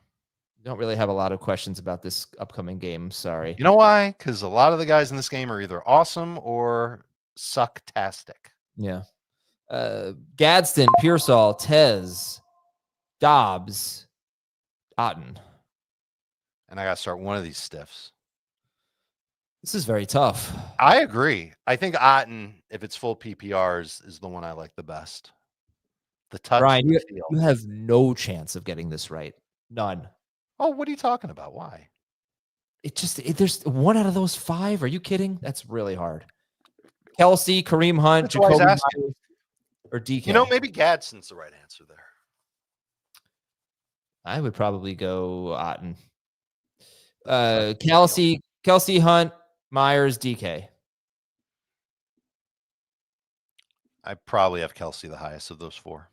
Don't really have a lot of questions about this upcoming game. Sorry. You know why? Because a lot of the guys in this game are either awesome or sucktastic. Yeah. Gadsden, Pearsall, Tez, Dobbs, Otten. And I got to start one of these stiffs. This is very tough. I agree. I think Otten, if it's full PPRs, is the one I like the best. The touch. Brian, the you have no chance of getting this right. None. Oh, what are you talking about? Why? There's one out of those 5. Are you kidding? That's really hard. Kelsey, Kareem Hunt, That's why I was Jacoby asking. Myers, or DK. You know, maybe Gadsden's the right answer there. I would probably go Otten. Kelsey, Hunt, Myers, DK. I probably have Kelsey the highest of those 4.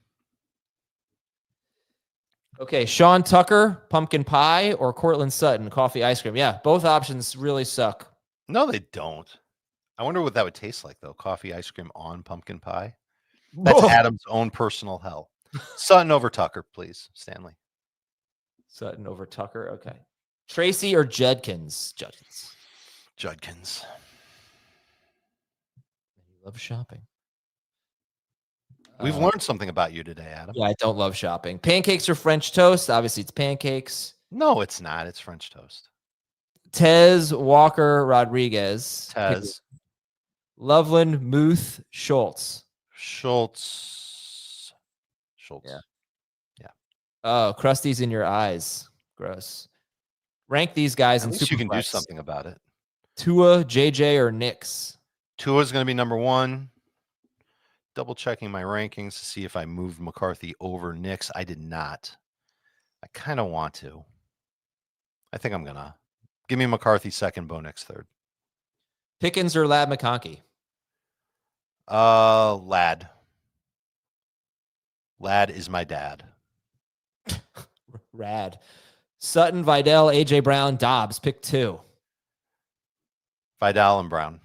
Okay, Sean Tucker, pumpkin pie, or Cortland Sutton, coffee ice cream. Yeah, both options really suck. No, they don't. I wonder what that would taste like, though. Coffee ice cream on pumpkin pie. That's Adam's own personal hell. Sutton over Tucker, please, Stanley. Sutton over Tucker. Okay. Tracy or Judkins? Judkins. You love shopping. We've learned something about you today, Adam. Yeah, I don't love shopping. Pancakes or French toast? Obviously, it's pancakes. No, it's not. It's French toast. Tez, Walker, Rodriguez. Tez. Loveland, Muth, Schultz. Schultz. Yeah. Oh, Krusty's in your eyes. Gross. Rank these guys in At least you can Superflex. do something about it. Tua, JJ, or Knicks? Tua's going to be number 1. Double checking my rankings to see if I moved McCarthy over Knicks. I did not. I kind of want to. I think I'm going to. Give me McCarthy second, Bo Nix third. Pickens or Lad McConkey? Lad. Lad is my dad. Rad. Sutton, Vidal, AJ Brown, Dobbs. Pick 2. Vidal and Brown.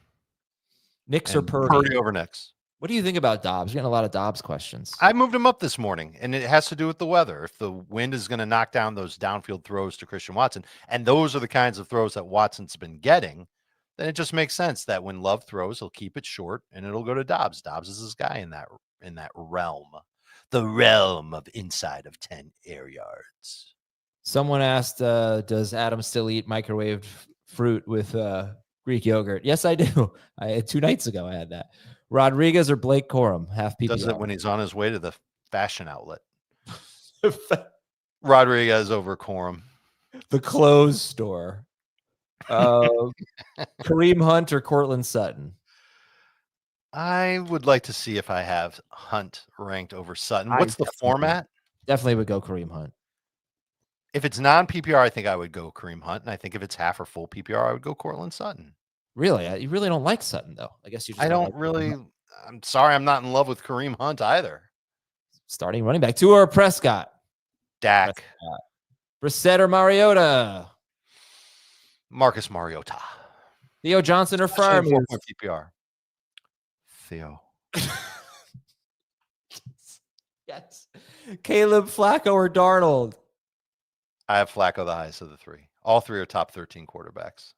Knicks or Purdy? Purdy over Knicks. What do you think about Dobbs? You're getting a lot of Dobbs questions. I moved him up this morning, and it has to do with the weather. If the wind is going to knock down those downfield throws to Christian Watson, and those are the kinds of throws that Watson's been getting, then it just makes sense that when Love throws, he'll keep it short, and it'll go to Dobbs. Dobbs is his guy in that realm, the realm of inside of 10 air yards. Someone asked, does Adam still eat microwaved fruit with Greek yogurt? Yes, I do. 2 nights ago, I had that. Rodriguez or Blake Corum? Half PPR. Does it when he's on his way to the fashion outlet. Rodriguez over Corum. The clothes store. Kareem Hunt or Cortland Sutton? I would like to see if I have Hunt ranked over Sutton. What's the format? Definitely would go Kareem Hunt. If it's non-PPR, I think I would go Kareem Hunt. And I think if it's half or full PPR, I would go Cortland Sutton. Really? You really don't like Sutton, though. I guess you just I don't like really. I'm sorry. I'm not in love with Kareem Hunt either. Starting running back. Tua or Prescott? Dak. Brissett or Mariota? Marcus Mariota. Theo Johnson or Freiermuth? PPR. Theo. Yes. Caleb, Flacco, or Darnold? I have Flacco the highest of the 3. All 3 are top 13 quarterbacks.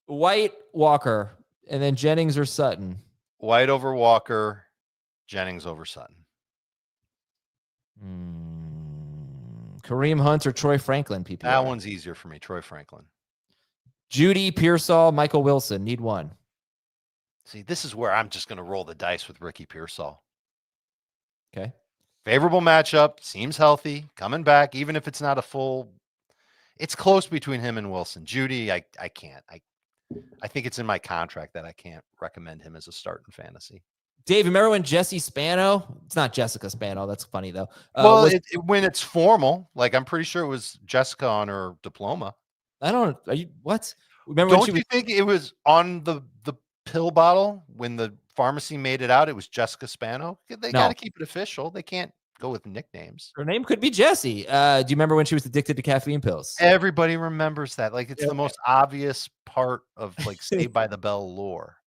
White, Walker, and then Jennings or Sutton? White over Walker, Jennings over Sutton. Kareem Hunt or Troy Franklin, PPR? That one's easier for me, Troy Franklin. Judy, Pearsall, Michael Wilson. Need one. See, this is where I'm just going to roll the dice with Ricky Pearsall. Okay. Favorable matchup, seems healthy, coming back, even if it's not a full. It's close between him and Wilson. Judy, I can't. I think it's in my contract that I can't recommend him as a start in fantasy. Dave, remember when Jesse Spano? It's not Jessica Spano. That's funny, though. Well, when it's formal, like I'm pretty sure it was Jessica on her diploma. I don't. Are you what? Remember Don't you think it was on the pill bottle when the pharmacy made it out? It was Jessica Spano. They got to keep it official. They can't go with nicknames. Her name could be Jessie. Do you remember when she was addicted to caffeine pills? Everybody remembers that. Like, it's the most obvious part of like Saved by the Bell lore.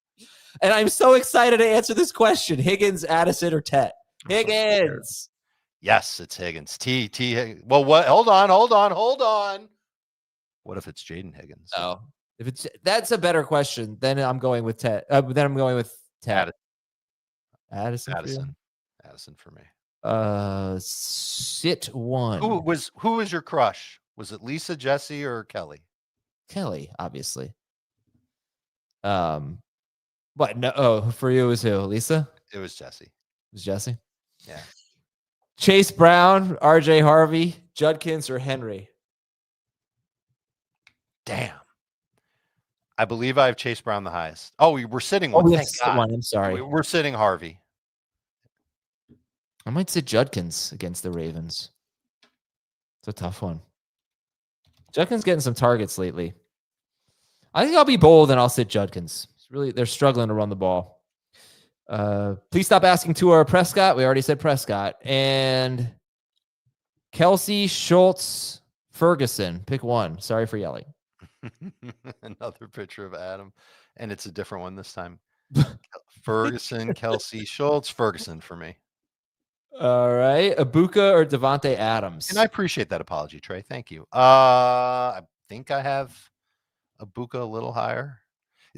And I'm so excited to answer this question. Higgins, Addison, or Tet? Higgins. Yes, it's Higgins. Well, what? Hold on. What if it's Jaden Higgins? Oh, that's a better question. Then I'm going with Tet. Then I'm going with Tet. Addison for me. Sit one. Who was your crush? Was it Lisa, Jesse, or Kelly? Kelly, obviously. What? No. Oh, for you it was who? Lisa? It was Jesse. It was Jesse. Yeah. Chase Brown, RJ Harvey, Judkins, or Henry? Damn. I believe I have Chase Brown the highest. Oh, we're sitting one. Thank God. One. I'm sorry. We're sitting Harvey. I might sit Judkins against the Ravens. It's a tough one. Judkins getting some targets lately. I think I'll be bold and I'll sit Judkins. They're struggling to run the ball. Please stop asking Tua or Prescott. We already said Prescott. And Kelsey, Schultz, Ferguson. Pick one. Sorry for yelling. Another picture of Adam, and it's a different one this time. Ferguson, Kelsey, Schultz, Ferguson for me. All right. Ibuka or Devontae Adams? And I appreciate that apology, Trey. Thank you. I think I have Ibuka a little higher.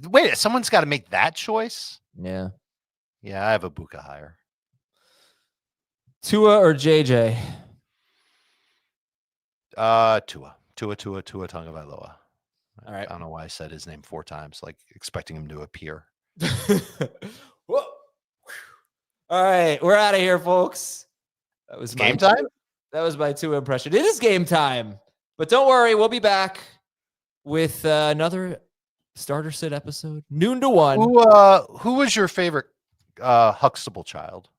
Wait, someone's got to make that choice? Yeah. Yeah, I have Ibuka higher. Tua or JJ? Tua Tagovailoa. All right. I don't know why I said his name 4 times, like expecting him to appear. Whoa. All right, we're out of here, folks. That was game time. That was my Tua impression. It is game time, but don't worry, we'll be back with another starter sit episode, noon to 1. Who was your favorite Huxtable child?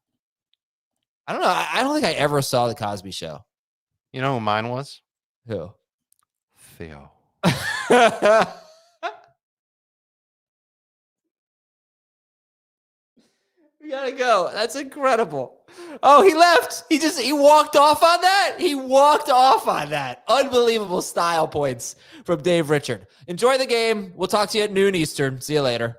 I don't know. I don't think I ever saw the Cosby Show. You know who mine was? Who? Theo. We gotta go. That's incredible. Oh, he left. He walked off on that. Unbelievable style points from Dave Richard. Enjoy the game. We'll talk to you at noon Eastern. See you later.